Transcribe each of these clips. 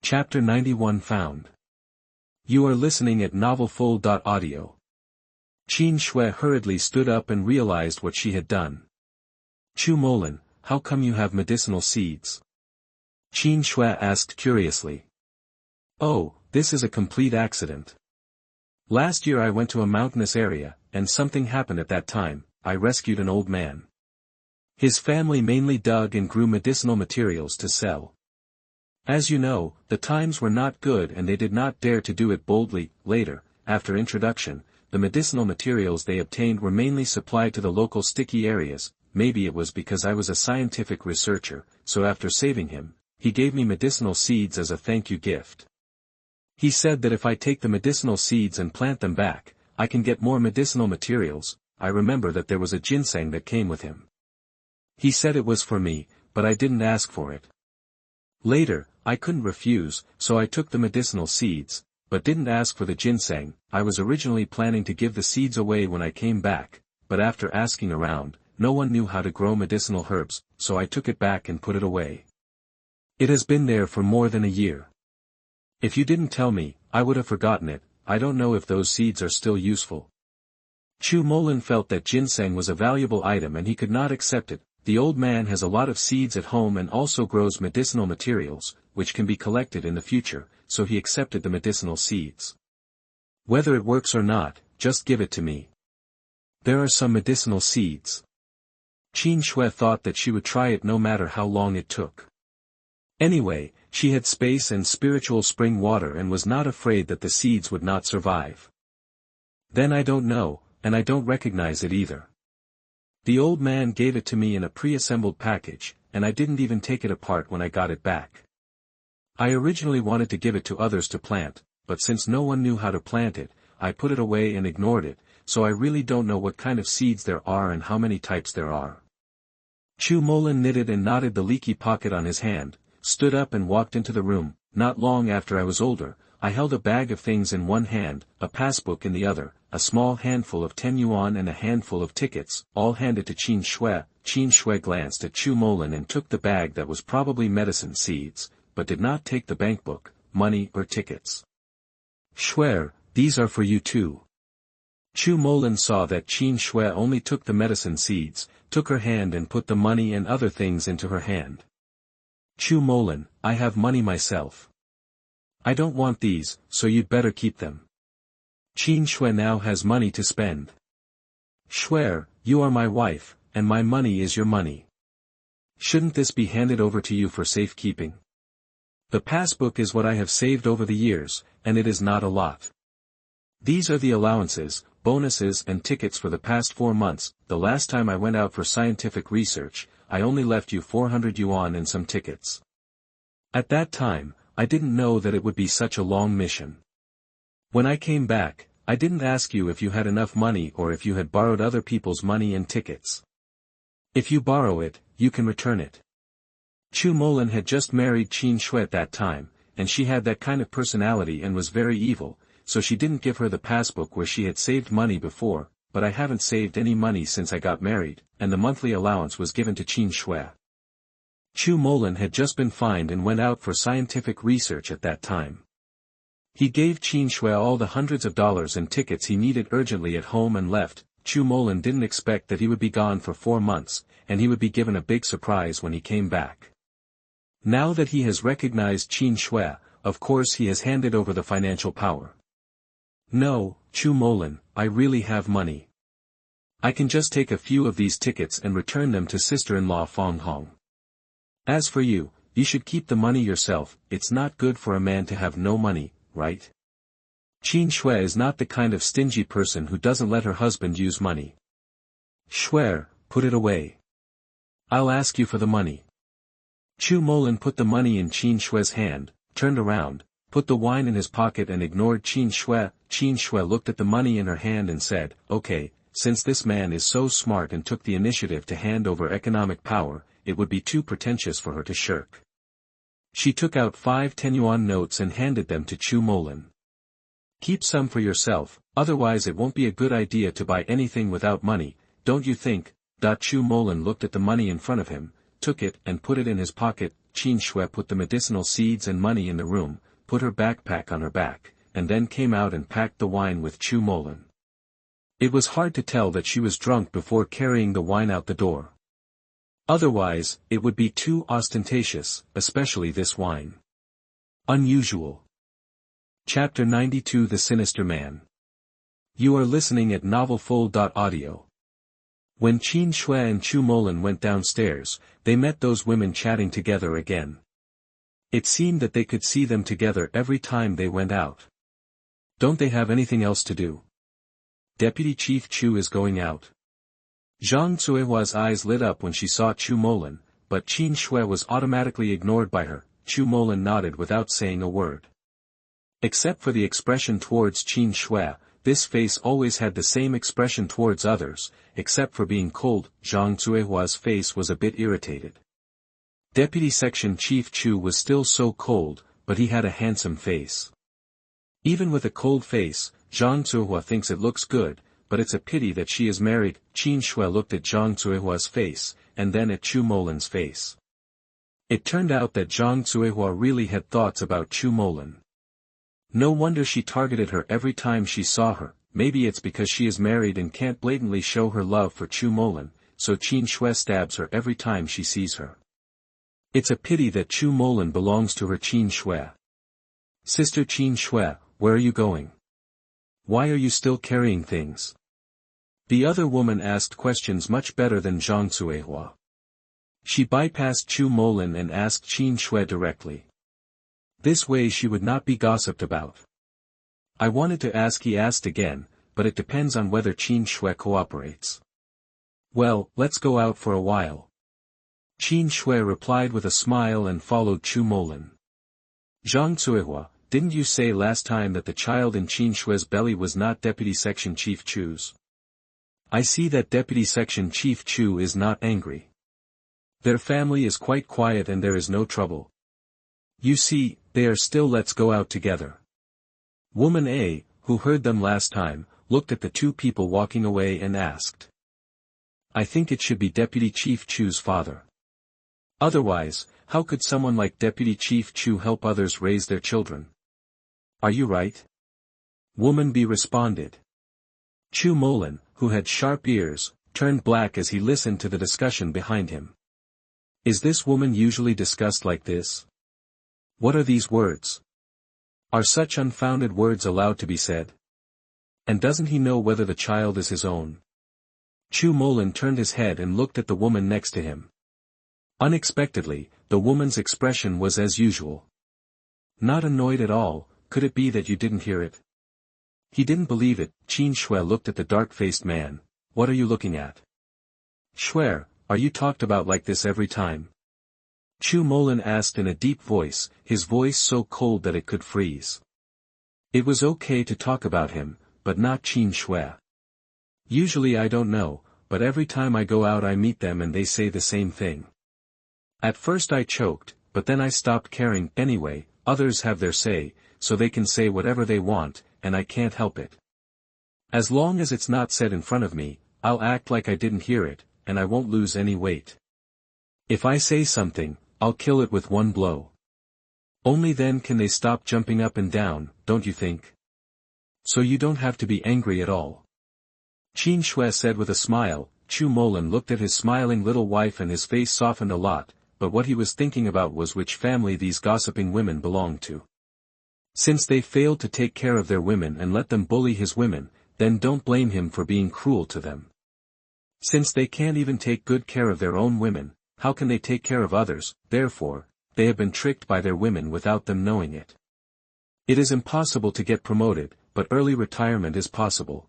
Chapter 91 Found. You are listening at novelfull.audio. Qin Xue hurriedly stood up and realized what she had done. Chu Molin, how come you have medicinal seeds? Qin Xue asked curiously. Oh, this is a complete accident. Last year I went to a mountainous area, and something happened at that time. I rescued an old man. His family mainly dug and grew medicinal materials to sell. As you know, the times were not good and they did not dare to do it boldly. Later, after introduction, the medicinal materials they obtained were mainly supplied to the local sticky areas. Maybe it was because I was a scientific researcher, so after saving him, he gave me medicinal seeds as a thank you gift. He said that if I take the medicinal seeds and plant them back, I can get more medicinal materials. I remember that there was a ginseng that came with him. He said it was for me, but I didn't ask for it. Later, I couldn't refuse, so I took the medicinal seeds, but didn't ask for the ginseng. I was originally planning to give the seeds away when I came back, but after asking around, no one knew how to grow medicinal herbs, so I took it back and put it away. It has been there for more than a year. If you didn't tell me, I would have forgotten it. I don't know if those seeds are still useful. Chu Molin felt that ginseng was a valuable item and he could not accept it. The old man has a lot of seeds at home and also grows medicinal materials, which can be collected in the future, so he accepted the medicinal seeds. Whether it works or not, just give it to me. There are some medicinal seeds. Qin Xue thought that she would try it no matter how long it took. Anyway, she had space and spiritual spring water and was not afraid that the seeds would not survive. Then I don't know, and I don't recognize it either. The old man gave it to me in a pre-assembled package, and I didn't even take it apart when I got it back. I originally wanted to give it to others to plant, but since no one knew how to plant it, I put it away and ignored it, so I really don't know what kind of seeds there are and how many types there are. Chu Molin knitted and knotted the leaky pocket on his hand, stood up and walked into the room. Not long after I was older, I held a bag of things in one hand, a passbook in the other, a small handful of 10 yuan and a handful of tickets, all handed to Qin Xue. Qin Xue glanced at Chu Molin and took the bag that was probably medicine seeds, but did not take the bankbook, money or tickets. Xue, these are for you too. Chu Molin saw that Qin Xue only took the medicine seeds, took her hand and put the money and other things into her hand. Chu Molin, I have money myself. I don't want these, so you'd better keep them. Qin Xue now has money to spend. Xue, you are my wife, and my money is your money. Shouldn't this be handed over to you for safekeeping? The passbook is what I have saved over the years, and it is not a lot. These are the allowances, bonuses and tickets for the past 4 months. The last time I went out for scientific research, I only left you 400 yuan and some tickets. At that time, I didn't know that it would be such a long mission. When I came back, I didn't ask you if you had enough money or if you had borrowed other people's money and tickets. If you borrow it, you can return it. Chu Molin had just married Qin Xue at that time, and she had that kind of personality and was very evil, so she didn't give her the passbook where she had saved money before, but I haven't saved any money since I got married, and the monthly allowance was given to Qin Xue. Chu Molin had just been fined and went out for scientific research at that time. He gave Qin Xue all the hundreds of dollars and tickets he needed urgently at home and left. Chu Molin didn't expect that he would be gone for 4 months, and he would be given a big surprise when he came back. Now that he has recognized Qin Xue, of course he has handed over the financial power. No, Chu Molin, I really have money. I can just take a few of these tickets and return them to sister-in-law Feng Hong. As for you, you should keep the money yourself. It's not good for a man to have no money, right? Qin Xue is not the kind of stingy person who doesn't let her husband use money. Xue, put it away. I'll ask you for the money. Chu Molin put the money in Qin Xue's hand, turned around, put the wine in his pocket and ignored Qin Xue. Qin Xue looked at the money in her hand and said, okay, since this man is so smart and took the initiative to hand over economic power, it would be too pretentious for her to shirk. She took out 5 10-yuan notes and handed them to Chu Molin. Keep some for yourself, otherwise it won't be a good idea to buy anything without money, don't you think? Chu Molin looked at the money in front of him, took it and put it in his pocket. Qin Xue put the medicinal seeds and money in the room, put her backpack on her back, and then came out and packed the wine with Chu Molin. It was hard to tell that she was drunk before carrying the wine out the door. Otherwise, it would be too ostentatious, especially this wine. Unusual. Chapter 92 The Sinister Man. You are listening at novelfull.audio. When Qin Xue and Chu Molin went downstairs, they met those women chatting together again. It seemed that they could see them together every time they went out. Don't they have anything else to do? Deputy Chief Chu is going out. Zhang Zuihua's eyes lit up when she saw Chu Molin, but Qin Xue was automatically ignored by her. Chu Molin nodded without saying a word. Except for the expression towards Qin Xue, this face always had the same expression towards others, except for being cold. Zhang Zuihua's face was a bit irritated. Deputy Section Chief Chu was still so cold, but he had a handsome face. Even with a cold face, Zhang Zuihua thinks it looks good, but it's a pity that she is married. Qin Xue looked at Zhang Zuihua's face, and then at Chu Molin's face. It turned out that Zhang Zuihua really had thoughts about Chu Molin. No wonder she targeted her every time she saw her. Maybe it's because she is married and can't blatantly show her love for Chu Molin, so Qin Xue stabs her every time she sees her. It's a pity that Chu Molin belongs to her. Qin Xue. Sister Qin Xue, where are you going? Why are you still carrying things? The other woman asked questions much better than Zhang Zuihua. She bypassed Chu Molin and asked Qin Xue directly. This way she would not be gossiped about. I wanted to ask, he asked again, but it depends on whether Qin Xue cooperates. Well, let's go out for a while. Qin Xue replied with a smile and followed Chu Molin. Zhang Zuihua, didn't you say last time that the child in Qin Xue's belly was not Deputy Section Chief Chu's? I see that Deputy Section Chief Chu is not angry. Their family is quite quiet and there is no trouble. You see, they are still let's go out together. Woman A, who heard them last time, looked at the two people walking away and asked. I think it should be Deputy Chief Chu's father. Otherwise, how could someone like Deputy Chief Chu help others raise their children? Are you right? Woman B responded. Chu Molin, who had sharp ears, turned black as he listened to the discussion behind him. Is this woman usually discussed like this? What are these words? Are such unfounded words allowed to be said? And doesn't he know whether the child is his own? Chu Molin turned his head and looked at the woman next to him. Unexpectedly, the woman's expression was as usual. Not annoyed at all. Could it be that you didn't hear it? He didn't believe it. Qin Xue looked at the dark-faced man. What are you looking at? Xue, are you talked about like this every time? Chu Molin asked in a deep voice, his voice so cold that it could freeze. It was okay to talk about him, but not Qin Xue. Usually I don't know, but every time I go out I meet them and they say the same thing. At first I choked, but then I stopped caring. Anyway, others have their say, so they can say whatever they want, and I can't help it. As long as it's not said in front of me, I'll act like I didn't hear it, and I won't lose any weight. If I say something, I'll kill it with one blow. Only then can they stop jumping up and down, don't you think? So you don't have to be angry at all. Qin Xue said with a smile. Chu Molin looked at his smiling little wife and his face softened a lot, but what he was thinking about was which family these gossiping women belonged to. Since they failed to take care of their women and let them bully his women, then don't blame him for being cruel to them. Since they can't even take good care of their own women, how can they take care of others? Therefore, they have been tricked by their women without them knowing it. It is impossible to get promoted, but early retirement is possible.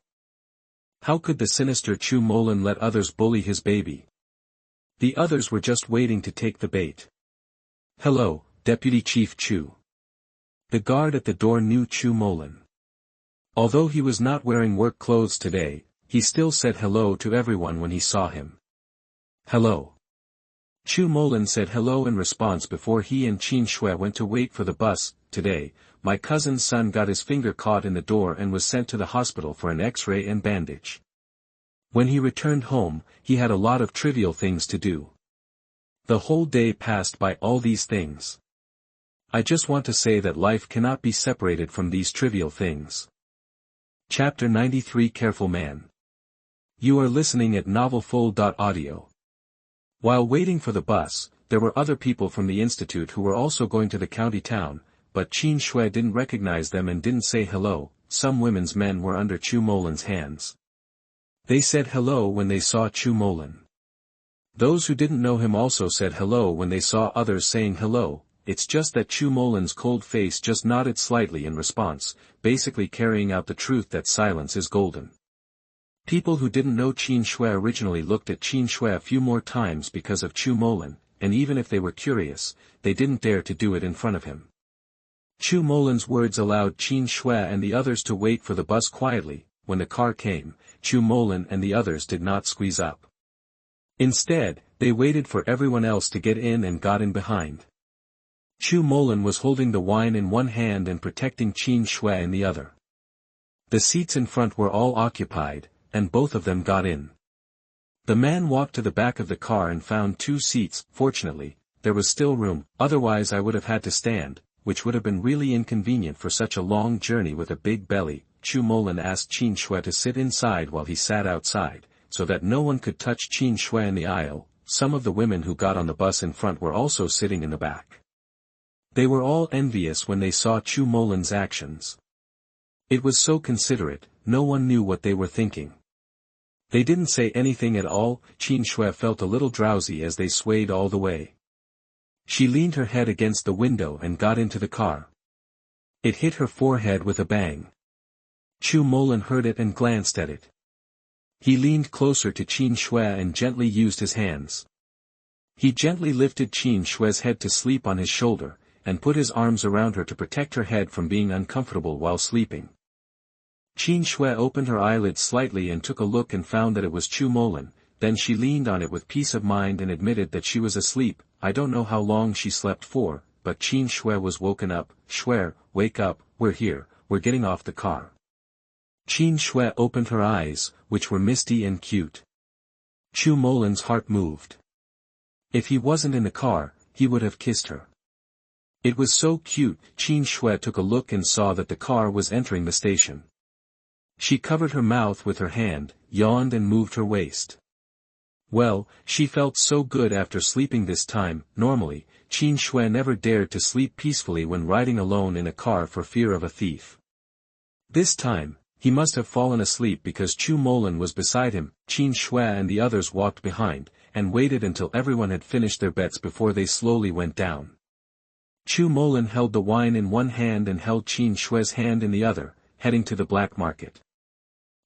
How could the sinister Chu Molin let others bully his baby? The others were just waiting to take the bait. Hello, Deputy Chief Chu. The guard at the door knew Chu Molin. Although he was not wearing work clothes today, he still said hello to everyone when he saw him. Hello. Chu Molin said hello in response before he and Qin Xue went to wait for the bus. Today, my cousin's son got his finger caught in the door and was sent to the hospital for an X-ray and bandage. When he returned home, he had a lot of trivial things to do. The whole day passed by all these things. I just want to say that life cannot be separated from these trivial things. Chapter 93 Careful Man. You are listening at novelfull.audio. While waiting for the bus, there were other people from the institute who were also going to the county town, but Qin Xue didn't recognize them and didn't say hello. Some women's men were under Chu Molin's hands. They said hello when they saw Chu Molin. Those who didn't know him also said hello when they saw others saying hello. It's just that Chu Molin's cold face just nodded slightly in response, basically carrying out the truth that silence is golden. People who didn't know Qin Xue originally looked at Qin Xue a few more times because of Chu Molin, and even if they were curious, they didn't dare to do it in front of him. Chu Molin's words allowed Qin Xue and the others to wait for the bus quietly. When the car came, Chu Molin and the others did not squeeze up. Instead, they waited for everyone else to get in and got in behind. Chu Molin was holding the wine in one hand and protecting Qin Xue in the other. The seats in front were all occupied, and both of them got in. The man walked to the back of the car and found 2 seats. Fortunately, there was still room, otherwise I would have had to stand, which would have been really inconvenient for such a long journey with a big belly. Chu Molin asked Qin Xue to sit inside while he sat outside, so that no one could touch Qin Xue in the aisle. Some of the women who got on the bus in front were also sitting in the back. They were all envious when they saw Chu Molin's actions. It was so considerate, no one knew what they were thinking. They didn't say anything at all. Qin Xue felt a little drowsy as they swayed all the way. She leaned her head against the window and got into the car. It hit her forehead with a bang. Chu Molin heard it and glanced at it. He leaned closer to Qin Xue and gently used his hands. He gently lifted Qin Xue's head to sleep on his shoulder, and put his arms around her to protect her head from being uncomfortable while sleeping. Qin Xue opened her eyelids slightly and took a look and found that it was Chu Molin. Then she leaned on it with peace of mind and admitted that she was asleep. I don't know how long she slept for, but Qin Xue was woken up. Xue, wake up, we're here, we're getting off the car. Qin Xue opened her eyes, which were misty and cute. Chu Molin's heart moved. If he wasn't in the car, he would have kissed her. It was so cute. Qin Xue took a look and saw that the car was entering the station. She covered her mouth with her hand, yawned and moved her waist. Well, she felt so good after sleeping this time. Normally, Qin Xue never dared to sleep peacefully when riding alone in a car for fear of a thief. This time, he must have fallen asleep because Chu Molin was beside him. Qin Xue and the others walked behind, and waited until everyone had finished their bets before they slowly went down. Chu Molin held the wine in one hand and held Qin Xue's hand in the other, heading to the black market.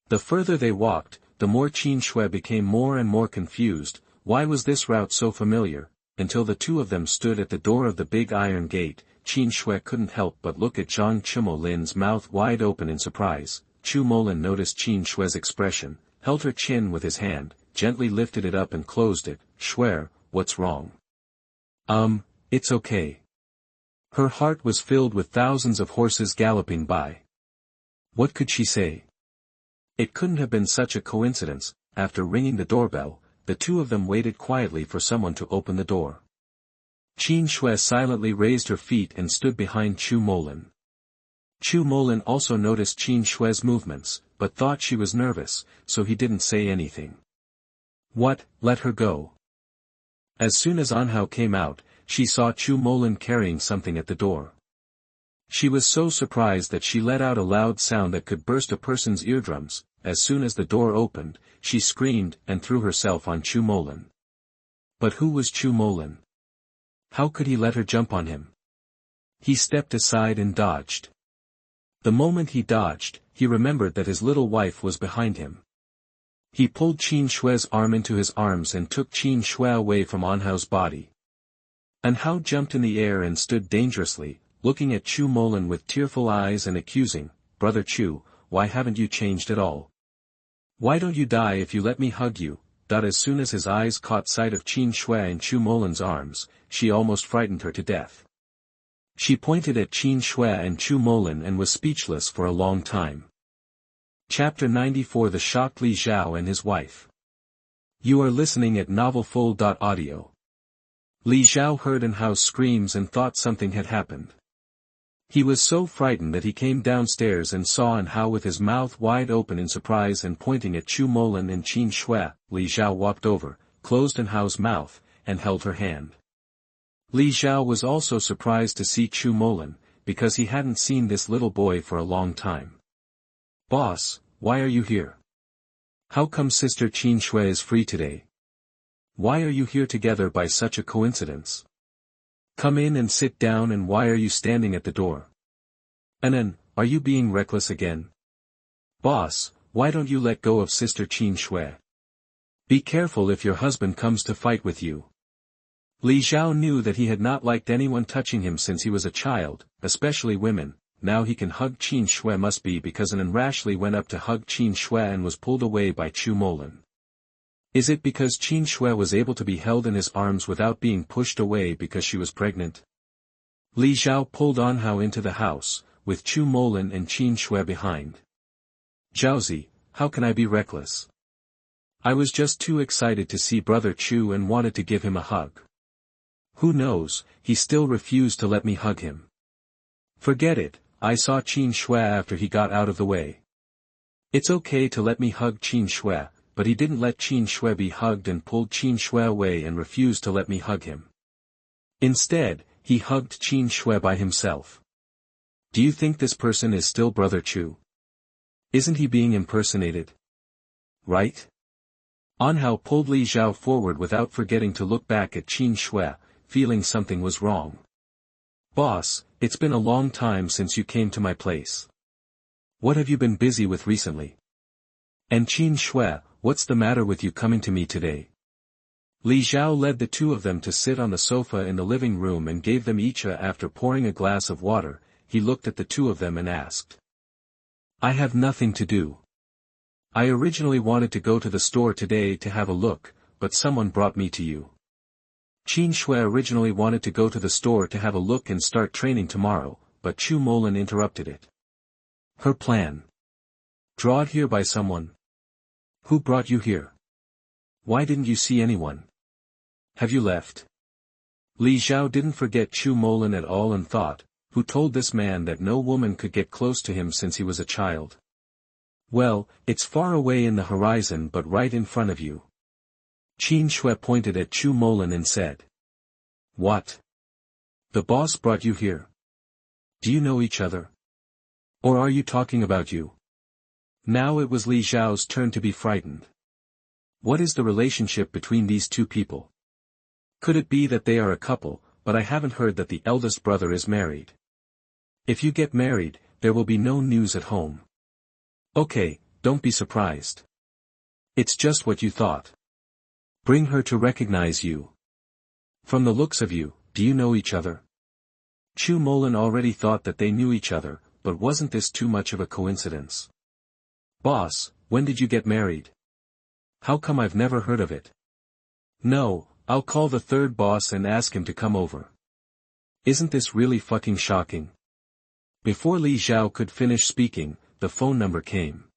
The further they walked, the more Qin Xue became more and more confused. Why was this route so familiar? Until the two of them stood at the door of the big iron gate, Qin Xue couldn't help but look at Chu Molin's mouth wide open in surprise. Chu Molin noticed Qin Xue's expression, held her chin with his hand, gently lifted it up and closed it. Xue, what's wrong? It's okay. Her heart was filled with thousands of horses galloping by. What could she say? It couldn't have been such a coincidence. After ringing the doorbell, the two of them waited quietly for someone to open the door. Qin Xue silently raised her feet and stood behind Chu Molin. Chu Molin also noticed Qin Xue's movements, but thought she was nervous, so he didn't say anything. What, let her go? As soon as Anhao came out, she saw Chu Molin carrying something at the door. She was so surprised that she let out a loud sound that could burst a person's eardrums. As soon as the door opened, she screamed and threw herself on Chu Molin. But who was Chu Molin? How could he let her jump on him? He stepped aside and dodged. The moment he dodged, he remembered that his little wife was behind him. He pulled Qin Xue's arm into his arms and took Qin Xue away from Anhao's body. Anhao jumped in the air and stood dangerously, looking at Chu Molin with tearful eyes and accusing, Brother Chu, why haven't you changed at all? Why don't you die if you let me hug you? As soon as his eyes caught sight of Qin Xue in Chu Molin's arms, she almost frightened her to death. She pointed at Qin Xue and Chu Molin and was speechless for a long time. Chapter 94 The Shocked Li Zhao and His Wife. You are listening at novelfull.audio. Li Zhao heard Hanhao's screams and thought something had happened. He was so frightened that he came downstairs and saw Hanhao with his mouth wide open in surprise and pointing at Chu Molin and Qin Xue. Li Zhao walked over, closed Hanhao's mouth, and held her hand. Li Zhao was also surprised to see Chu Molin, because he hadn't seen this little boy for a long time. "Boss, why are you here? How come Sister Qin Xue is free today? Why are you here together by such a coincidence? Come in and sit down, and why are you standing at the door? Anan, are you being reckless again? Boss, why don't you let go of Sister Qin Xue? Be careful if your husband comes to fight with you." Li Zhao knew that he had not liked anyone touching him since he was a child, especially women. Now he can hug Qin Xue must be because Anan rashly went up to hug Qin Xue and was pulled away by Chu Molin. Is it because Qin Xue was able to be held in his arms without being pushed away because she was pregnant? Li Zhao pulled Hanhao into the house, with Chu Molin and Qin Xue behind. "Zhaozi, how can I be reckless? I was just too excited to see Brother Chu and wanted to give him a hug. Who knows, he still refused to let me hug him. Forget it, I saw Qin Xue after he got out of the way. It's okay to let me hug Qin Xue, but he didn't let Qin Xue be hugged and pulled Qin Xue away and refused to let me hug him. Instead, he hugged Qin Xue by himself. Do you think this person is still Brother Chu? Isn't he being impersonated? Right?" Hanhao pulled Li Zhao forward without forgetting to look back at Qin Xue, feeling something was wrong. "Boss, it's been a long time since you came to my place. What have you been busy with recently? And Qin Xue, what's the matter with you coming to me today?" Li Zhao led the two of them to sit on the sofa in the living room and gave them each after pouring a glass of water. He looked at the two of them and asked. "I have nothing to do. I originally wanted to go to the store today to have a look, but someone brought me to you." Qin Xue originally wanted to go to the store to have a look and start training tomorrow, but Chu Molin interrupted it. "Her plan? Brought here by someone? Who brought you here? Why didn't you see anyone? Have you left?" Li Zhao didn't forget Chu Molin at all and thought, who told this man that no woman could get close to him since he was a child? "Well, it's far away in the horizon but right in front of you." Qin Xue pointed at Chu Molin and said. "What? The boss brought you here? Do you know each other? Or are you talking about you?" Now it was Li Zhao's turn to be frightened. What is the relationship between these two people? Could it be that they are a couple, but I haven't heard that the eldest brother is married. If you get married, there will be no news at home. Okay, don't be surprised. It's just what you thought. Bring her to recognize you. From the looks of you, do you know each other?" Chu Molin already thought that they knew each other, but wasn't this too much of a coincidence? "Boss, when did you get married? How come I've never heard of it?" "No, I'll call the third boss and ask him to come over." Isn't this really fucking shocking? Before Li Zhao could finish speaking, the phone number came.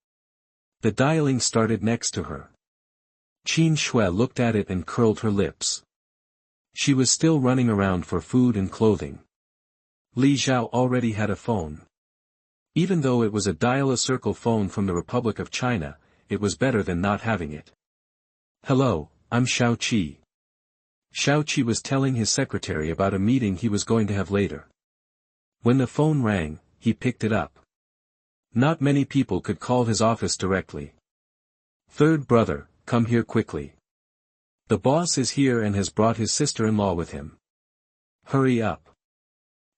The dialing started next to her. Qin Xue looked at it and curled her lips. She was still running around for food and clothing. Li Zhao already had a phone. Even though it was a dial-a-circle phone from the Republic of China, it was better than not having it. "Hello, I'm Shao Qi." Shao Qi was telling his secretary about a meeting he was going to have later. When the phone rang, he picked it up. Not many people could call his office directly. "Third brother, come here quickly. The boss is here and has brought his sister-in-law with him. Hurry up."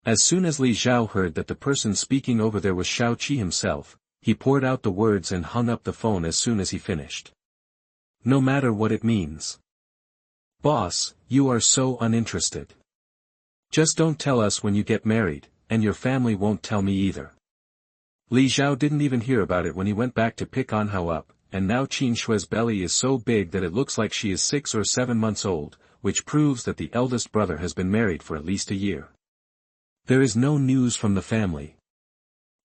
As soon as Li Zhao heard that the person speaking over there was Shao Qi himself, he poured out the words and hung up the phone as soon as he finished. "No matter what it means. Boss, you are so uninterested. Just don't tell us when you get married, and your family won't tell me either." Li Zhao didn't even hear about it when he went back to pick Hanhao up, and now Qin Xue's belly is so big that it looks like she is 6 or 7 months old, which proves that the eldest brother has been married for at least a year. There is no news from the family.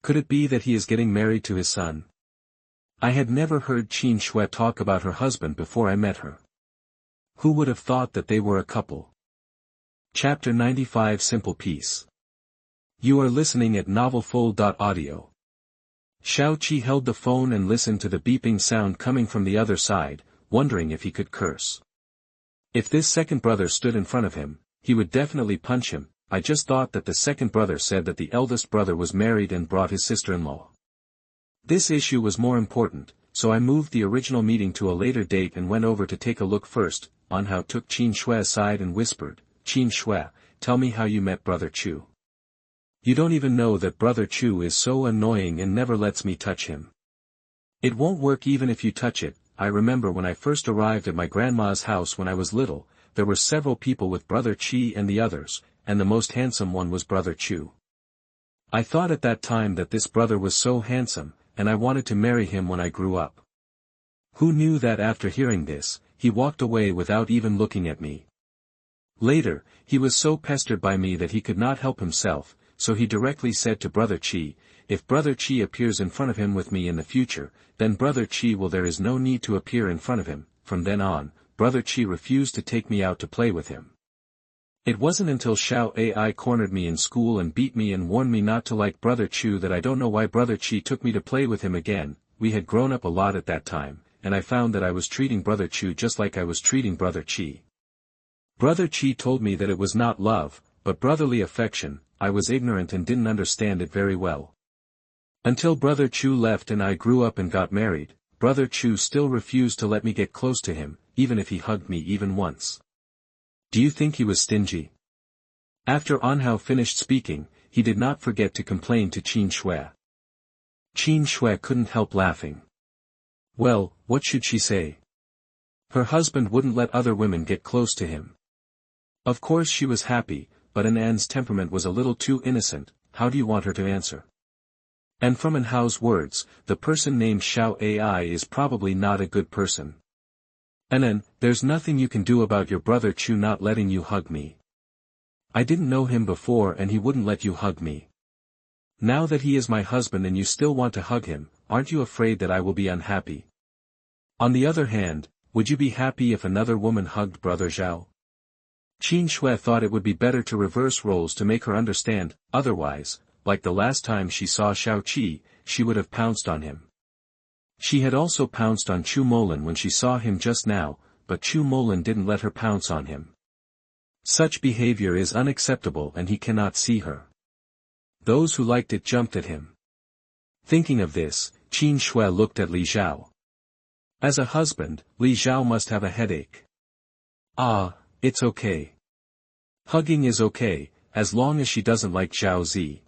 Could it be that he is getting married to his son? I had never heard Qin Xue talk about her husband before I met her. Who would have thought that they were a couple? Chapter 95 Simple Peace. You are listening at NovelFull.audio. Xiao Qi held the phone and listened to the beeping sound coming from the other side, wondering if he could curse. If this second brother stood in front of him, he would definitely punch him. I just thought that the second brother said that the eldest brother was married and brought his sister-in-law. This issue was more important, so I moved the original meeting to a later date and went over to take a look first. Anhao took Qin Xue aside and whispered, "Qin Xue, tell me how you met Brother Chu. You don't even know that Brother Chu is so annoying and never lets me touch him. It won't work even if you touch it." I remember when I first arrived at my grandma's house when I was little, there were several people with Brother Qi and the others, and the most handsome one was Brother Chu. I thought at that time that this brother was so handsome, and I wanted to marry him when I grew up. Who knew that after hearing this, he walked away without even looking at me. Later, he was so pestered by me that he could not help himself, so he directly said to Brother Qi, "If Brother Qi appears in front of him with me in the future, then Brother Qi will there is no need to appear in front of him." From then on, Brother Qi refused to take me out to play with him. It wasn't until Xiao Ai cornered me in school and beat me and warned me not to like Brother Chu that I don't know why Brother Qi took me to play with him again. We had grown up a lot at that time, and I found that I was treating Brother Chu just like I was treating Brother Qi. Brother Qi told me that it was not love, but brotherly affection. I was ignorant and didn't understand it very well. Until Brother Chu left and I grew up and got married, Brother Chu still refused to let me get close to him, even if he hugged me even once. Do you think he was stingy? After Anhao finished speaking, he did not forget to complain to Qin Xue. Qin Xue couldn't help laughing. Well, what should she say? Her husband wouldn't let other women get close to him. Of course she was happy, but An's temperament was a little too innocent. How do you want her to answer? And from Anhao's words, the person named Xiao Ai is probably not a good person. Anan, there's nothing you can do about your brother Chu not letting you hug me. I didn't know him before and he wouldn't let you hug me. Now that he is my husband and you still want to hug him, aren't you afraid that I will be unhappy? On the other hand, would you be happy if another woman hugged Brother Zhao? Qin Xue thought it would be better to reverse roles to make her understand, otherwise, like the last time she saw Xiao Qi, she would have pounced on him. She had also pounced on Chu Molin when she saw him just now, but Chu Molin didn't let her pounce on him. Such behavior is unacceptable and he cannot see her. Those who liked it jumped at him. Thinking of this, Qin Xue looked at Li Zhao. As a husband, Li Zhao must have a headache. Ah, it's okay. Hugging is okay, as long as she doesn't like Zhao Zi.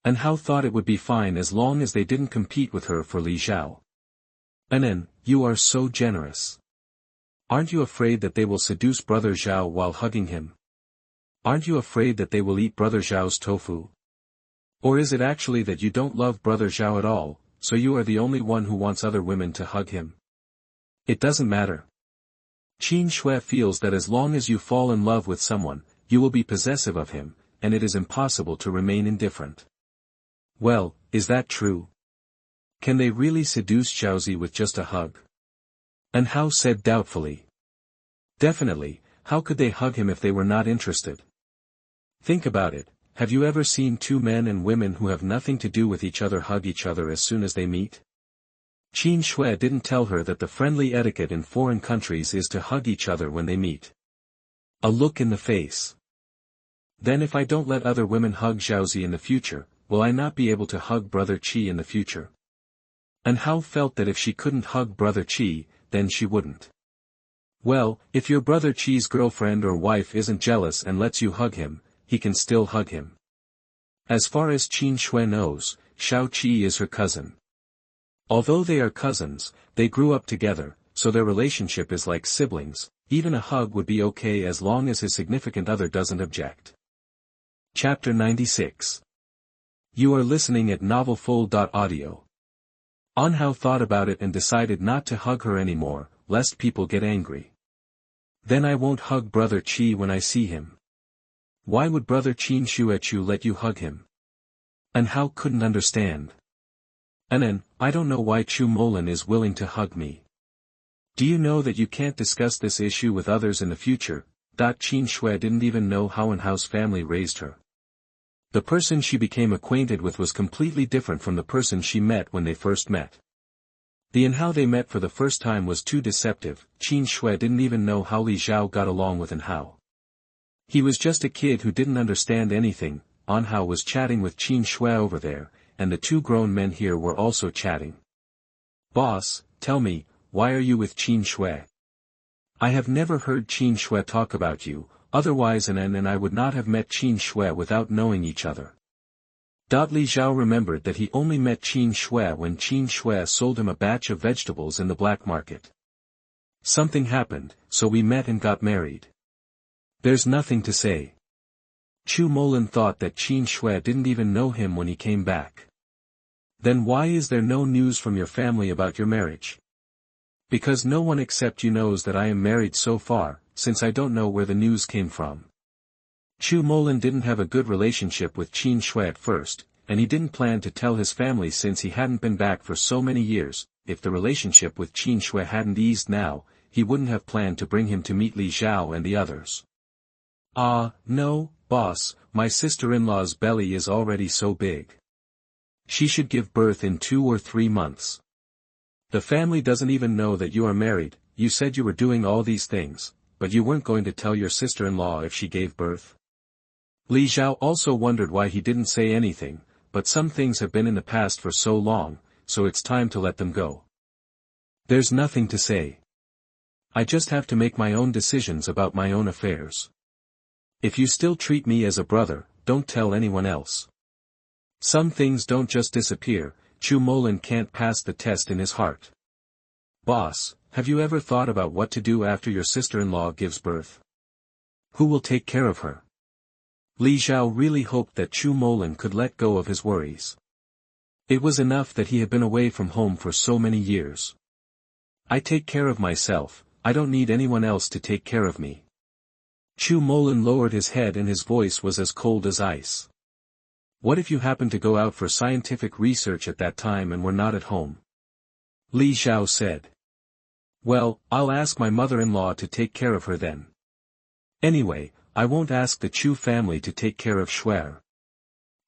Anhao thought it would be fine as long as they didn't compete with her for Li Zhao. Anan, you are so generous. Aren't you afraid that they will seduce Brother Zhao while hugging him? Aren't you afraid that they will eat Brother Zhao's tofu? Or is it actually that you don't love Brother Zhao at all, so you are the only one who wants other women to hug him? It doesn't matter. Qin Xue feels that as long as you fall in love with someone, you will be possessive of him, and it is impossible to remain indifferent. Well, is that true? Can they really seduce Zhaozi with just a hug? Anhao said doubtfully. Definitely, how could they hug him if they were not interested? Think about it, have you ever seen two men and women who have nothing to do with each other hug each other as soon as they meet? Qin Xue didn't tell her that the friendly etiquette in foreign countries is to hug each other when they meet. A look in the face. Then if I don't let other women hug Zhaozi in the future, will I not be able to hug Brother Qi in the future? Anhao felt that if she couldn't hug Brother Qi, then she wouldn't. Well, if your Brother Qi's girlfriend or wife isn't jealous and lets you hug him, he can still hug him. As far as Qin Xue knows, Xiao Qi is her cousin. Although they are cousins, they grew up together, so their relationship is like siblings. Even a hug would be okay as long as his significant other doesn't object. Chapter 96. You are listening at NovelFull.audio. Anhao thought about it and decided not to hug her anymore, lest people get angry. Then I won't hug Brother Qi when I see him. Why would Brother Qin Xue let you hug him? Anhao couldn't understand. Anan, I don't know why Chu Molin is willing to hug me. Do you know that you can't discuss this issue with others in the future? Qin Xue didn't even know how an house family raised her. The person she became acquainted with was completely different from the person she met when they first met. The and how they met for the first time was too deceptive. Qin Xue didn't even know how Li Zhao got along with and how. He was just a kid who didn't understand anything. Hao was chatting with Qin Xue over there, and the two grown men here were also chatting. "Boss, tell me, why are you with Qin Xue? I have never heard Qin Xue talk about you, otherwise and I would not have met Qin Xue without knowing each other." Li Zhao remembered that he only met Qin Xue when Qin Xue sold him a batch of vegetables in the black market. "Something happened, so we met and got married. There's nothing to say." Chu Molin thought that Qin Xue didn't even know him when he came back. "Then why is there no news from your family about your marriage?" "Because no one except you knows that I am married so far, since I don't know where the news came from." Chu Molin didn't have a good relationship with Qin Xue at first, and he didn't plan to tell his family since he hadn't been back for so many years. If the relationship with Qin Xue hadn't eased now, he wouldn't have planned to bring him to meet Li Zhao and the others. No, boss, my sister-in-law's belly is already so big. She should give birth in 2 or 3 months. The family doesn't even know that you are married. You said you were doing all these things, but you weren't going to tell your sister-in-law if she gave birth. Li Zhao also wondered why he didn't say anything, but some things have been in the past for so long, so it's time to let them go. There's nothing to say. I just have to make my own decisions about my own affairs. If you still treat me as a brother, don't tell anyone else. Some things don't just disappear. Chu Molin can't pass the test in his heart. Boss, have you ever thought about what to do after your sister-in-law gives birth? Who will take care of her? Li Zhao really hoped that Chu Molin could let go of his worries. It was enough that he had been away from home for so many years. I take care of myself, I don't need anyone else to take care of me. Chu Molin lowered his head and his voice was as cold as ice. What if you happened to go out for scientific research at that time and were not at home? Li Zhao said. Well, I'll ask my mother-in-law to take care of her then. Anyway, I won't ask the Chu family to take care of Xue.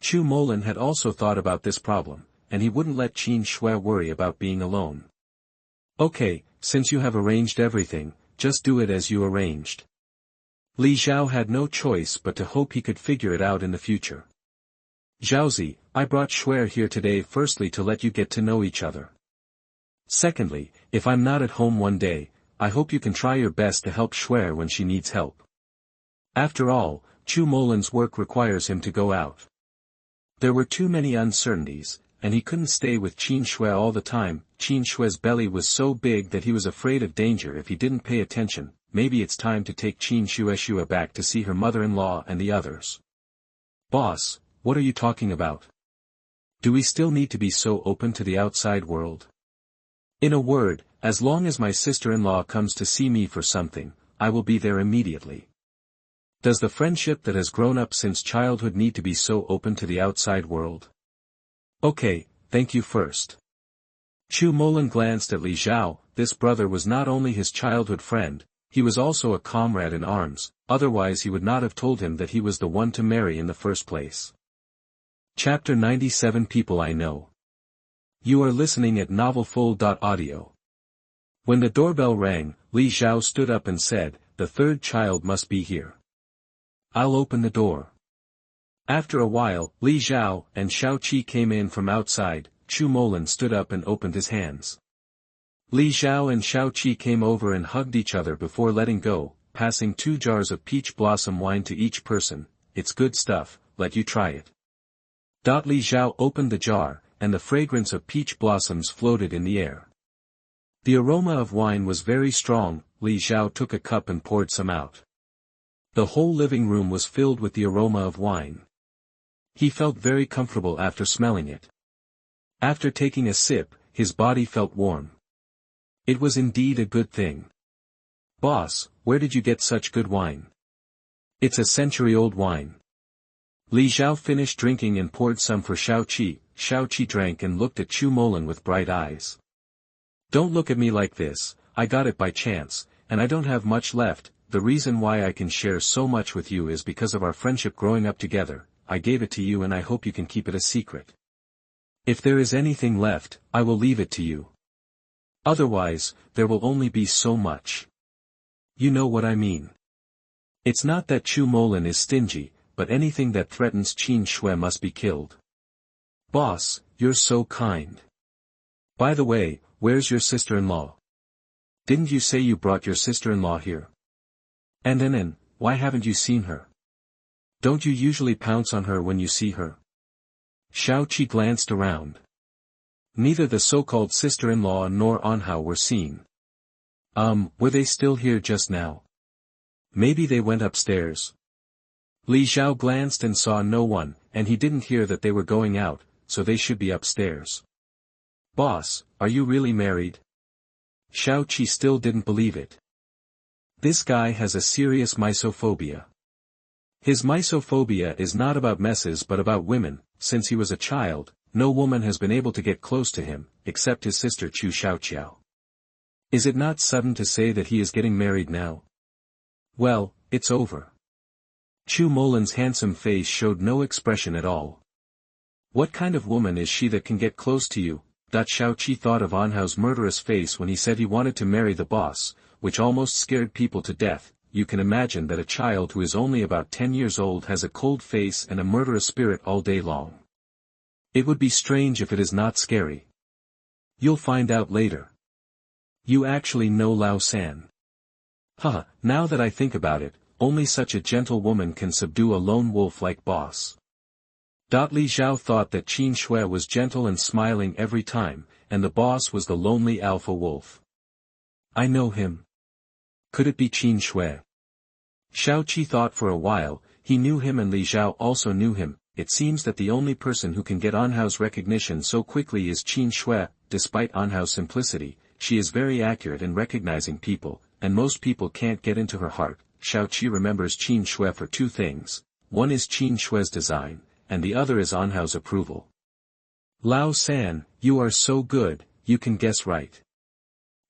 Chu Molin had also thought about this problem, and he wouldn't let Qin Xue worry about being alone. Okay, since you have arranged everything, just do it as you arranged. Li Zhao had no choice but to hope he could figure it out in the future. Zhaozi, I brought Xue here today firstly to let you get to know each other. Secondly, if I'm not at home one day, I hope you can try your best to help Xue when she needs help. After all, Chu Molin's work requires him to go out. There were too many uncertainties, and he couldn't stay with Qin Xue all the time. Qin Xue's belly was so big that he was afraid of danger if he didn't pay attention. Maybe it's time to take Qin Xue back to see her mother-in-law and the others. Boss, what are you talking about? Do we still need to be so open to the outside world? In a word, as long as my sister-in-law comes to see me for something, I will be there immediately. Does the friendship that has grown up since childhood need to be so open to the outside world? Okay, thank you first. Chu Molin glanced at Li Zhao. This brother was not only his childhood friend, he was also a comrade in arms, otherwise he would not have told him that he was the one to marry in the first place. Chapter 97 People I Know. You are listening at novelfull.audio. When the doorbell rang, Li Zhao stood up and said, "The third child must be here. I'll open the door." After a while, Li Zhao and Shaoqi came in from outside. Chu Molin stood up and opened his hands. Li Zhao and Shaoqi came over and hugged each other before letting go, passing 2 jars of peach blossom wine to each person. It's good stuff, let you try it. Li Zhao opened the jar, and the fragrance of peach blossoms floated in the air. The aroma of wine was very strong. Li Zhao took a cup and poured some out. The whole living room was filled with the aroma of wine. He felt very comfortable after smelling it. After taking a sip, his body felt warm. It was indeed a good thing. Boss, where did you get such good wine? It's a century-old wine. Li Zhao finished drinking and poured some for Shaoqi. Shaoqi drank and looked at Chu Molin with bright eyes. Don't look at me like this, I got it by chance, and I don't have much left. the reason why I can share so much with you is because of our friendship growing up together. I gave it to you and I hope you can keep it a secret. If there is anything left, I will leave it to you. Otherwise, there will only be so much. You know what I mean. It's not that Chu Molin is stingy, but anything that threatens Qin Xue must be killed. Boss, you're so kind. By the way, where's your sister-in-law? Didn't you say you brought your sister-in-law here? And why haven't you seen her? Don't you usually pounce on her when you see her? Xiaoqi glanced around. Neither the so-called sister-in-law nor Anhao were seen. Were they still here just now? Maybe they went upstairs. Li Zhao glanced and saw no one, and he didn't hear that they were going out, so they should be upstairs. Boss, are you really married? Xiaoqi still didn't believe it. This guy has a serious misophobia. His misophobia is not about messes but about women. Since he was a child, no woman has been able to get close to him, except his sister Chu Xiaoqiao. Is it not sudden to say that he is getting married now? Well, it's over. Chu Molin's handsome face showed no expression at all. What kind of woman is she that can get close to you? Xiaoqi thought of Anhao's murderous face when he said he wanted to marry the boss, which almost scared people to death. You can imagine that a child who is only about 10 years old has a cold face and a murderous spirit all day long. It would be strange if it is not scary. You'll find out later. You actually know Lao San. Haha, now that I think about it, only such a gentle woman can subdue a lone wolf like boss. Li Zhao thought that Qin Xue was gentle and smiling every time, and the boss was the lonely alpha wolf. I know him. Could it be Qin Xue? Xiaoqi thought for a while. He knew him and Li Zhao also knew him. It seems that the only person who can get Anhao's recognition so quickly is Qin Xue. Despite Anhao's simplicity, she is very accurate in recognizing people, and most people can't get into her heart. Xiaoqi remembers Qin Xue for two things. One is Qin Xue's design, and the other is Anhao's approval. Lao San, you are so good, you can guess right.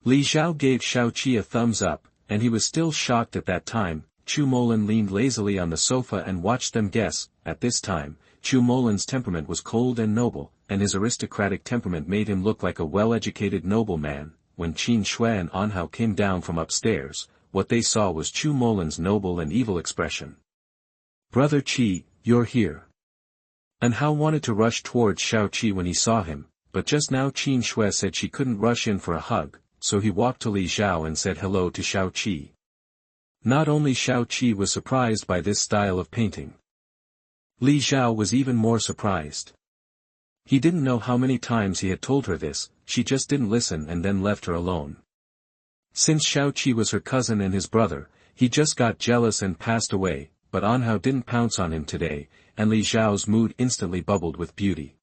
Li Zhao gave Xiaoqi a thumbs up, and he was still shocked at that time. Chu Molin leaned lazily on the sofa and watched them guess. At this time, Chu Molin's temperament was cold and noble, and his aristocratic temperament made him look like a well-educated nobleman. When Qin Xue and Anhao came down from upstairs, what they saw was Chu Molin's noble and evil expression. Brother Qi, you're here. Anhao wanted to rush towards Xiaoqi when he saw him, but just now Qin Xue said she couldn't rush in for a hug, so he walked to Li Zhao and said hello to Xiaoqi. Not only Xiaoqi was surprised by this style of painting. Li Zhao was even more surprised. He didn't know how many times he had told her this, she just didn't listen and then left her alone. Since Xiaoqi was her cousin and his brother, he just got jealous and passed away, but Anhao didn't pounce on him today, and Li Zhao's mood instantly bubbled with beauty.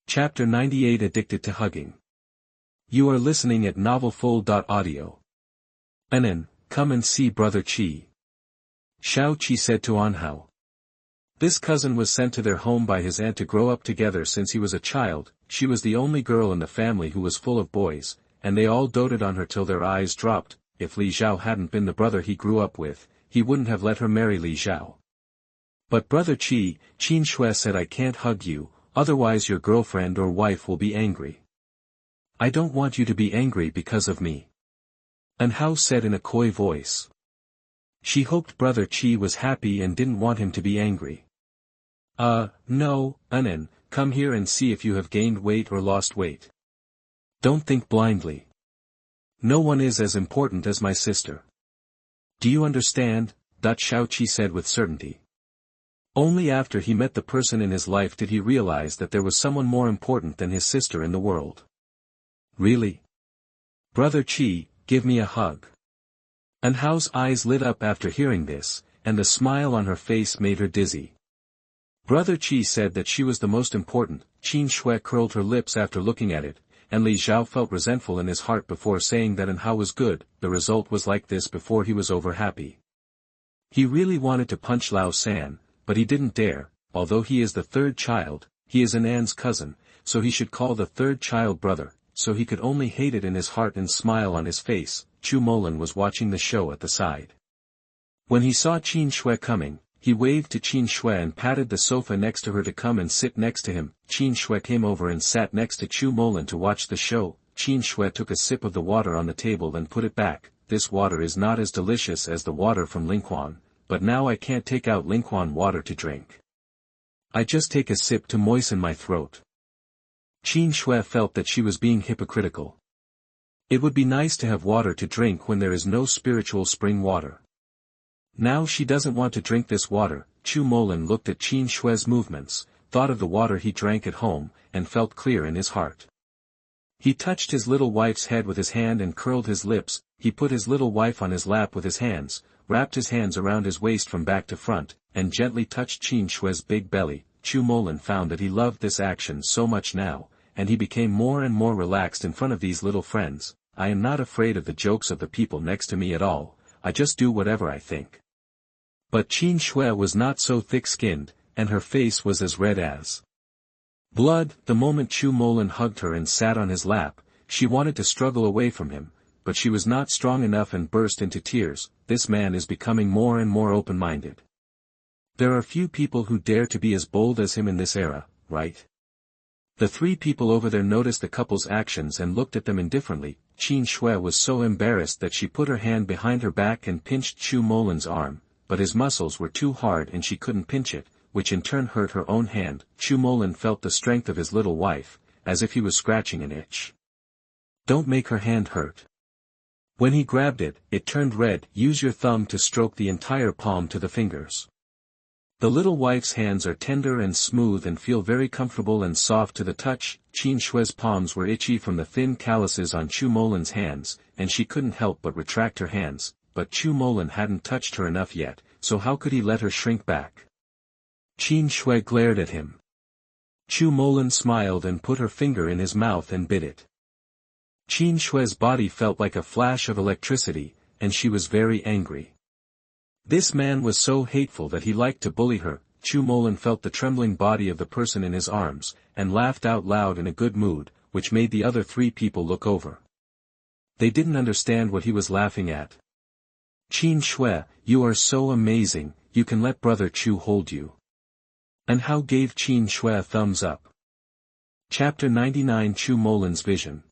Chapter 98 Addicted to Hugging. You are listening at novelfull.audio. Come and see Brother Qi. Xiaoqi said to Anhao. This cousin was sent to their home by his aunt to grow up together since he was a child. She was the only girl in the family who was full of boys, and they all doted on her till their eyes dropped. If Li Zhao hadn't been the brother he grew up with, he wouldn't have let her marry Li Zhao. But Brother Qi, Qin Xue said I can't hug you, otherwise your girlfriend or wife will be angry. I don't want you to be angry because of me. Anhao said in a coy voice. She hoped Brother Qi was happy and didn't want him to be angry. No, come here and see if you have gained weight or lost weight. Don't think blindly. No one is as important as my sister. Do you understand? Xiaoqi said with certainty. Only after he met the person in his life did he realize that there was someone more important than his sister in the world. Really? Brother Qi, give me a hug. Anhao's eyes lit up after hearing this, and the smile on her face made her dizzy. Brother Qi said that she was the most important. Qin Xue curled her lips after looking at it, and Li Zhao felt resentful in his heart before saying that Anhao was good. The result was like this before he was over happy. He really wanted to punch Lao San, but he didn't dare. Although he is the third child, he is Anan's cousin, so he should call the third child brother, so he could only hate it in his heart and smile on his face. Chu Molin was watching the show at the side. When he saw Qin Xue coming, he waved to Qin Xue and patted the sofa next to her to come and sit next to him. Qin Xue came over and sat next to Chu Molin to watch the show. Qin Xue took a sip of the water on the table and put it back. This water is not as delicious as the water from Linquan, but now I can't take out Linquan water to drink. I just take a sip to moisten my throat. Qin Xue felt that she was being hypocritical. It would be nice to have water to drink when there is no spiritual spring water. Now she doesn't want to drink this water. Chu Molin looked at Qin Xue's movements, thought of the water he drank at home, and felt clear in his heart. He touched his little wife's head with his hand and curled his lips. He put his little wife on his lap with his hands, wrapped his hands around his waist from back to front, and gently touched Qin Xue's big belly. Chu Molin found that he loved this action so much now, and he became more and more relaxed in front of these little friends. I am not afraid of the jokes of the people next to me at all, I just do whatever I think. But Qin Xue was not so thick-skinned, and her face was as red as blood. The moment Chu Molin hugged her and sat on his lap, she wanted to struggle away from him, but she was not strong enough and burst into tears. This man is becoming more and more open-minded. There are few people who dare to be as bold as him in this era, right? The three people over there noticed the couple's actions and looked at them indifferently. Qin Xue was so embarrassed that she put her hand behind her back and pinched Chu Molin's arm, but his muscles were too hard and she couldn't pinch it, which in turn hurt her own hand. Chu Molin felt the strength of his little wife, as if he was scratching an itch. Don't make her hand hurt. When he grabbed it, it turned red. Use your thumb to stroke the entire palm to the fingers. The little wife's hands are tender and smooth and feel very comfortable and soft to the touch. Qin Xue's palms were itchy from the thin calluses on Chu Molin's hands, and she couldn't help but retract her hands, but Chu Molin hadn't touched her enough yet, so how could he let her shrink back? Qin Xue glared at him. Chu Molin smiled and put her finger in his mouth and bit it. Qin Xue's body felt like a flash of electricity, and she was very angry. This man was so hateful that he liked to bully her. Chu Molin felt the trembling body of the person in his arms, and laughed out loud in a good mood, which made the other three people look over. They didn't understand what he was laughing at. Qin Xue, you are so amazing, you can let brother Chu hold you. And Hao gave Qin Xue a thumbs up. Chapter 99 Chu Molin's Vision.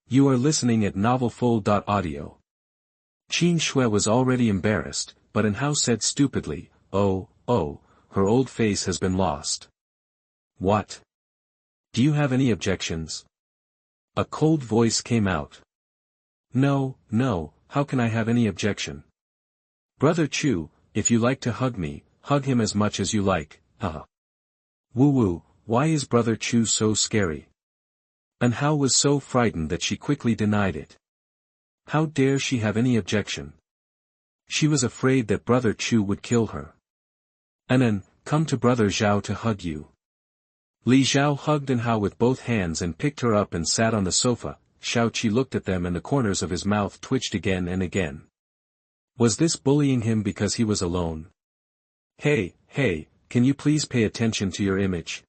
You are listening at novelfull.audio. Qin Xue was already embarrassed, but Hao said stupidly, oh, her old face has been lost. What? Do you have any objections? A cold voice came out. No, how can I have any objection? Brother Chu, if you like to hug me, hug him as much as you like, haha. Woo, why is brother Chu so scary? Hao was so frightened that she quickly denied it. How dare she have any objection? She was afraid that brother Chu would kill her. Come to brother Zhao to hug you. Li Zhao hugged Hao with both hands and picked her up and sat on the sofa. Xiaoqi looked at them and the corners of his mouth twitched again and again. Was this bullying him because he was alone? Hey, can you please pay attention to your image?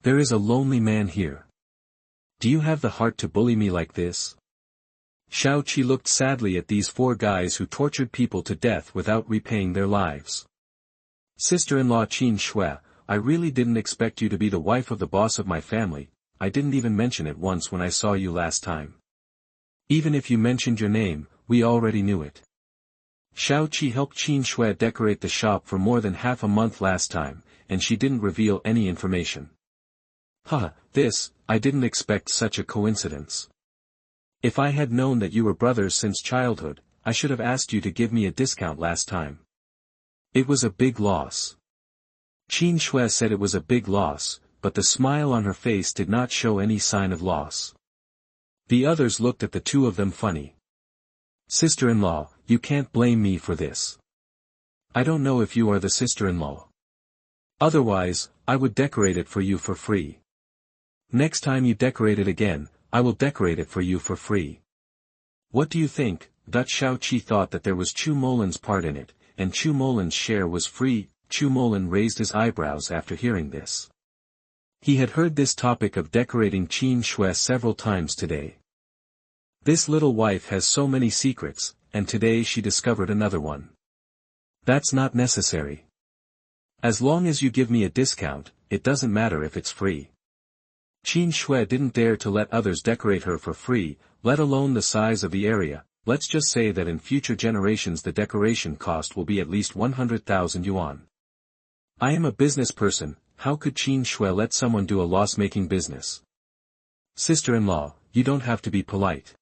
There is a lonely man here. Do you have the heart to bully me like this? Xiaoqi looked sadly at these four guys who tortured people to death without repaying their lives. Sister-in-law Qin Xue, I really didn't expect you to be the wife of the boss of my family. I didn't even mention it once when I saw you last time. Even if you mentioned your name, we already knew it. Xiaoqi helped Qin Xue decorate the shop for more than half a month last time, and she didn't reveal any information. I didn't expect such a coincidence. If I had known that you were brothers since childhood, I should have asked you to give me a discount last time. It was a big loss. Qin Xue said it was a big loss, but the smile on her face did not show any sign of loss. The others looked at the two of them funny. Sister-in-law, you can't blame me for this. I don't know if you are the sister-in-law. Otherwise, I would decorate it for you for free. Next time you decorate it again, I will decorate it for you for free. What do you think? Xiaoqi thought that there was Chu Molin's part in it, and Chu Molin's share was free. Chu Molin raised his eyebrows after hearing this. He had heard this topic of decorating Qin Xue several times today. This little wife has so many secrets, and today she discovered another one. That's not necessary. As long as you give me a discount, it doesn't matter if it's free. Qin Xue didn't dare to let others decorate her for free, let alone the size of the area. Let's just say that in future generations the decoration cost will be at least 100,000 yuan. I am a business person, how could Qin Xue let someone do a loss-making business? Sister-in-law, you don't have to be polite.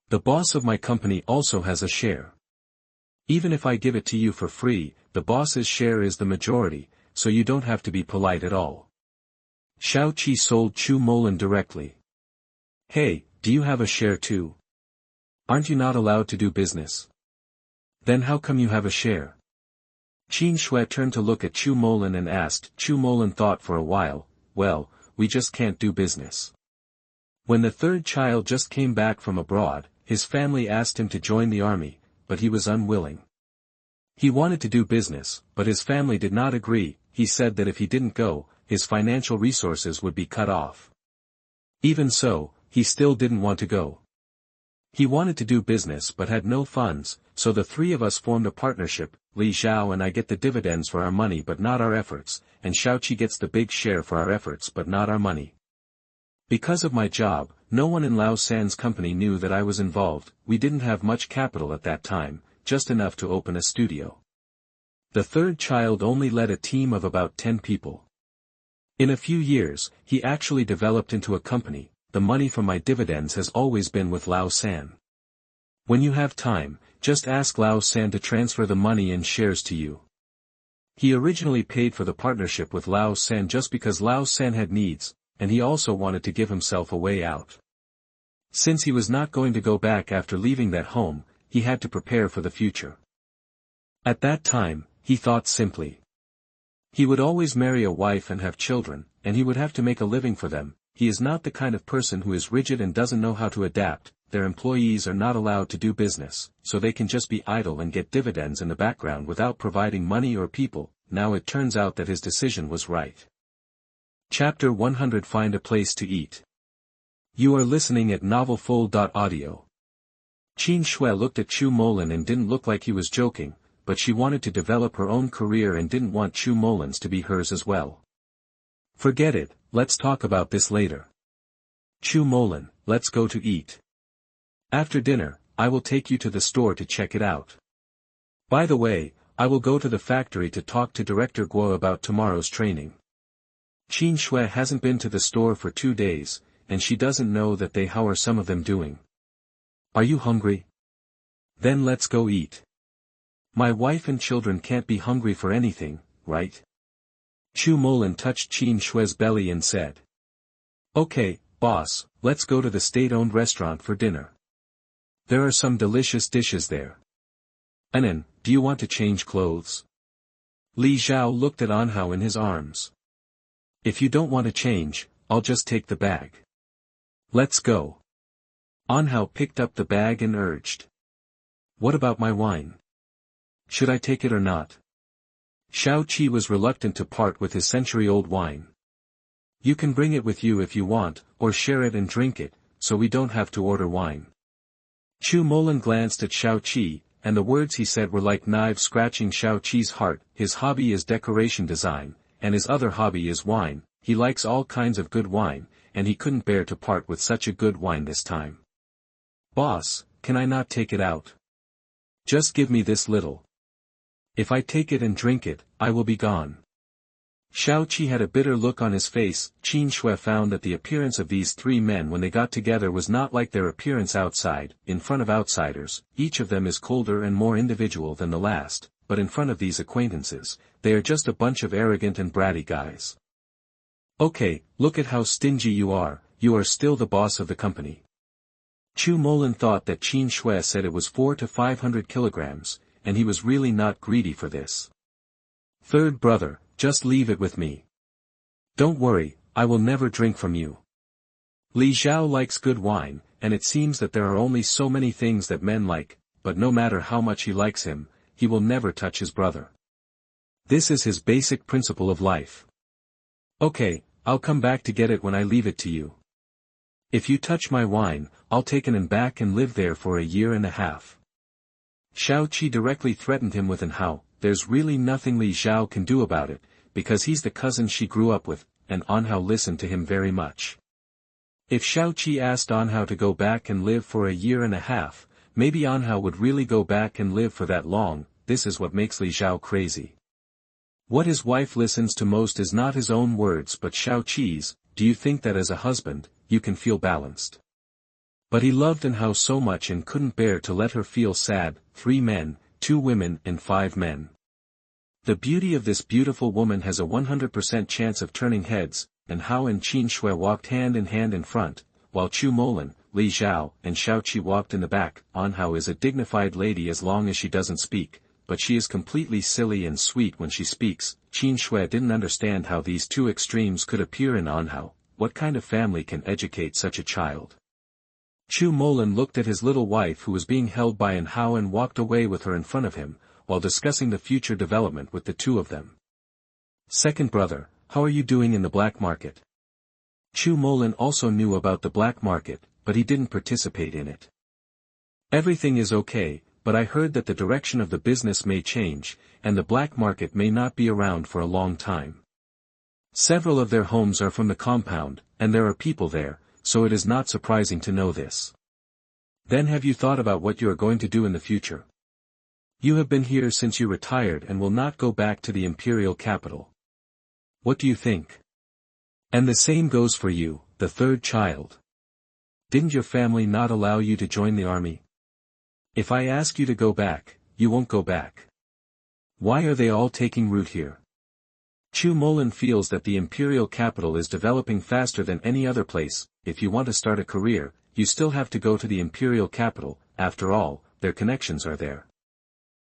The boss of my company also has a share. Even if I give it to you for free, the boss's share is the majority, so you don't have to be polite at all. Shao Qi sold Chu Molin directly. Hey, do you have a share too? Aren't you not allowed to do business? Then how come you have a share? Qin Xue turned to look at Chu Molin and asked. Chu Molin thought for a while, well, we just can't do business. When the third child just came back from abroad, his family asked him to join the army, but he was unwilling. He wanted to do business, but his family did not agree. He said that if he didn't go, his financial resources would be cut off. Even so, he still didn't want to go. He wanted to do business but had no funds, so the three of us formed a partnership. Li Zhao and I get the dividends for our money but not our efforts, and Shaoqi gets the big share for our efforts but not our money. Because of my job, no one in Lao San's company knew that I was involved. We didn't have much capital at that time, just enough to open a studio. The third child only led a team of about 10 people. In a few years, he actually developed into a company. The money from my dividends has always been with Lao San. When you have time, just ask Lao San to transfer the money and shares to you. He originally paid for the partnership with Lao San just because Lao San had needs, and he also wanted to give himself a way out. Since he was not going to go back after leaving that home, he had to prepare for the future. At that time, he thought simply. He would always marry a wife and have children, and he would have to make a living for them. He is not the kind of person who is rigid and doesn't know how to adapt. Their employees are not allowed to do business, so they can just be idle and get dividends in the background without providing money or people. Now it turns out that his decision was right. Chapter 100 Find a Place to Eat. You are listening at novelfull.audio. Qin Xue looked at Chu Molin and didn't look like he was joking, but she wanted to develop her own career and didn't want Chu Molin's to be hers as well. Forget it, let's talk about this later. Chu Molin, let's go to eat. After dinner, I will take you to the store to check it out. By the way, I will go to the factory to talk to Director Guo about tomorrow's training. Qin Xue hasn't been to the store for 2 days, and she doesn't know that how are some of them doing. Are you hungry? Then let's go eat. My wife and children can't be hungry for anything, right? Chu Molin touched Qin Xue's belly and said. Okay, boss, let's go to the state-owned restaurant for dinner. There are some delicious dishes there. Anan, do you want to change clothes? Li Zhao looked at Anhao in his arms. If you don't want to change, I'll just take the bag. Let's go. Anhao picked up the bag and urged. What about my wine? Should I take it or not? Shao Qi was reluctant to part with his century-old wine. You can bring it with you if you want, or share it and drink it, so we don't have to order wine. Chu Molin glanced at Shao Qi, and the words he said were like knives scratching Shao Qi's heart. His hobby is decoration design, and his other hobby is wine. He likes all kinds of good wine, and he couldn't bear to part with such a good wine this time. Boss, can I not take it out? Just give me this little. If I take it and drink it, I will be gone. Shao Qi had a bitter look on his face. Qin Xue found that the appearance of these three men when they got together was not like their appearance outside. In front of outsiders, each of them is colder and more individual than the last, but in front of these acquaintances, they are just a bunch of arrogant and bratty guys. Okay, look at how stingy you are still the boss of the company. Chu Molin thought that Qin Xue said it was 400 to 500 kilograms, and he was really not greedy for this. Third brother, just leave it with me. Don't worry, I will never drink from you. Li Zhao likes good wine, and it seems that there are only so many things that men like, but no matter how much he likes him, he will never touch his brother. This is his basic principle of life. Okay, I'll come back to get it when I leave it to you. If you touch my wine, I'll take it back and live there for 1.5 years. Shao Qi directly threatened him with an how. there's really nothing Li Zhao can do about it, because he's the cousin she grew up with, and Anhao listened to him very much. If Xiaoqi asked Anhao to go back and live for a year and a half, maybe Anhao would really go back and live for that long. This is what makes Li Zhao crazy. What his wife listens to most is not his own words but Xiaoqi's. Do you think that as a husband, you can feel balanced? But he loved Anhao so much and couldn't bear to let her feel sad. 3 men, 2 women and 5 men. The beauty of this beautiful woman has a 100% chance of turning heads, and Hao and Qin Xue walked hand in hand in front, while Chu Molin, Li Zhao, and Xiaoqi walked in the back. Anhao is a dignified lady as long as she doesn't speak, but she is completely silly and sweet when she speaks. Qin Xue didn't understand how these 2 extremes could appear in Anhao. What kind of family can educate such a child? Chu Molin looked at his little wife who was being held by Anhao and walked away with her in front of him, while discussing the future development with the 2 of them. Second brother, how are you doing in the black market? Chu Molin also knew about the black market, but he didn't participate in it. Everything is okay, but I heard that the direction of the business may change, and the black market may not be around for a long time. Several of their homes are from the compound, and there are people there, so it is not surprising to know this. Then have you thought about what you are going to do in the future? You have been here since you retired and will not go back to the imperial capital. What do you think? And the same goes for you, the 3rd child. Didn't your family not allow you to join the army? If I ask you to go back, you won't go back. Why are they all taking root here? Chu Molin feels that the imperial capital is developing faster than any other place. If you want to start a career, you still have to go to the imperial capital. After all, their connections are there.